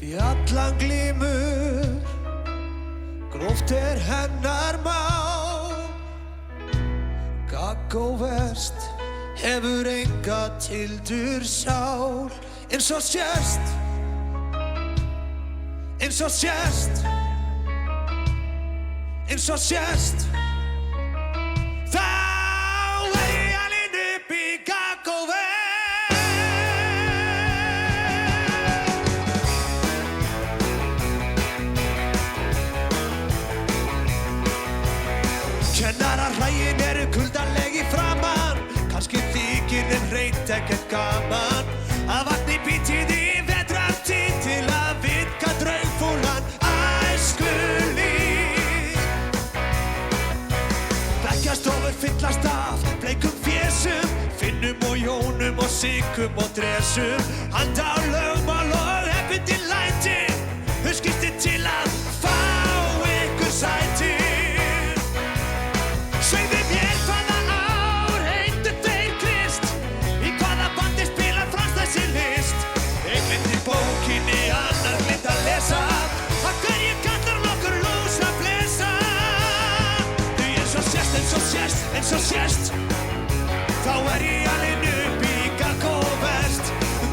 í allan glímur, gróft hennar mál. Gaggó verst hefur enga tildur sál. Eins og sést, eins og sést, eins og sést, þá ég alinn upp í Gaggó verst. Kennarahræin eru kuldaleg í framan, kannski þykir þeim hreint ekkert gaman að vakna í bítið í vetrartíð til að vinka draugfúlan æskulíf. Bekkjarstofur fyllast af bleikum fésum, Finnum og Jónum og Sigum og Dresum. Handa á lögmál og hefðbundin læti, huskist þið til að fá ykkur sæti. Segðu mér hvaða ár heittu þeir Krist, í hvaða bandi spilar Frans þessi list. Ég gleymdi bókinni, annar gleymdi að lesa, af hverju kallar nokkur lús að blesa. Því eins og sést, eins og sést, eins og sést, þá ég alinn upp í Gaggó verst.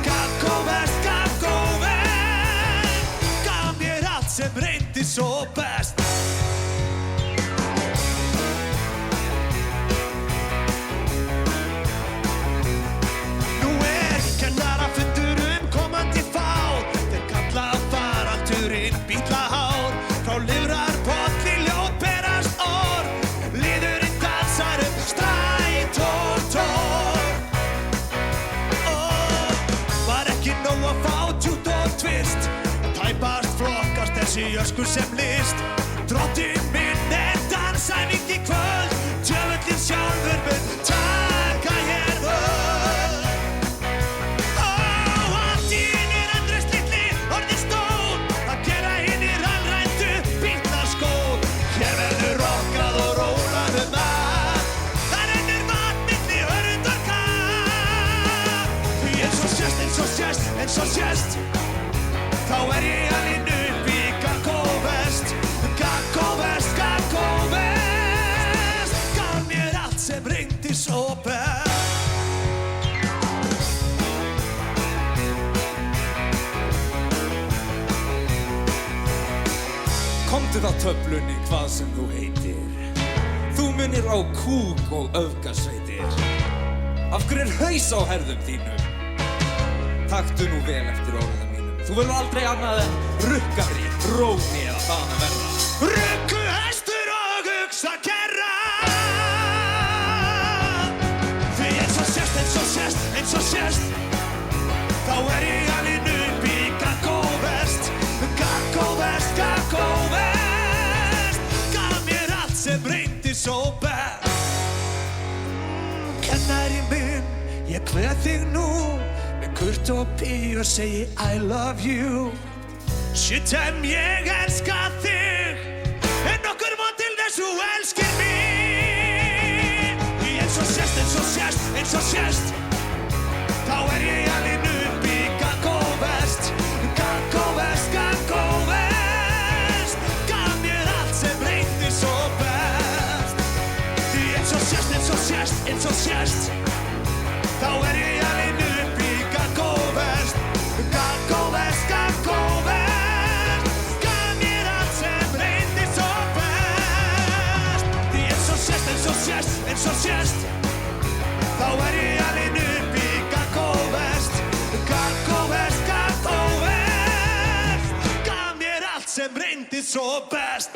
Gaggó verst, Gaggó verst, gaf mér allt sem reyndi svo best. Bítlahár, frá lifrarpolli ljót berast orð. Liðurinn dansar strætótorg. Var ekki nóg að fá djút og tvist, tæpast flokkast þessi öskur sem list. Drottinn minn dansæfing í kvöld, djöfullinn sjálfur mun taka hér völd. Allt í einu Andrés litli orðinn stór, að gera hinir alræmdu bítlaskór. Hér verður rokkað og rólað að, það rennur vatn milli hörund og kaf. Því eins og sést, eins og sést, eins og sést, þá ég alinn upp í Gaggó verst. Gaggó verst, Gaggó verst, gaf mér allt sem reyndi svo best. Komdu þá töflunni hvað sem þú heitir, þú munir á kúk og öfgasveitir. Af hverju haus á herðum þínum? Taktu nú vel eftir orðum mínum, þú verður aldrei annað en rukkari, róni eða það að verða. Rukkuhestur og hugsakerra. Því eins og sést, eins og sést, eins og sést, þá ég alinn upp í Gaggó verst. Gaggó verst, Gaggó verst, gaf mér allt sem reyndi svo best. Kennari minn, ég kveð þig nú með kurt og pí og segi I love you. Shittem, ég elska þig, en nokkur von til þess þú elskir mig. Því eins og sést, eins og sést, eins og sést, þá ég alinn upp í Gaggó verst. Gaggó verst, Gaggó verst, gaf mér allt sem reyndi svo best. Því eins og sést, eins og sést, eins og sést, þá ég alinn upp í Gaggó verst. Gaggó verst, Gaggó verst, gaf mér allt sem reyndi svo best. Því eins og sést, eins og sést, eins og sést, þá ég alinn upp í Gaggó verst. Gaggó verst, Gaggó verst, gaf mér allt sem reyndi svo best.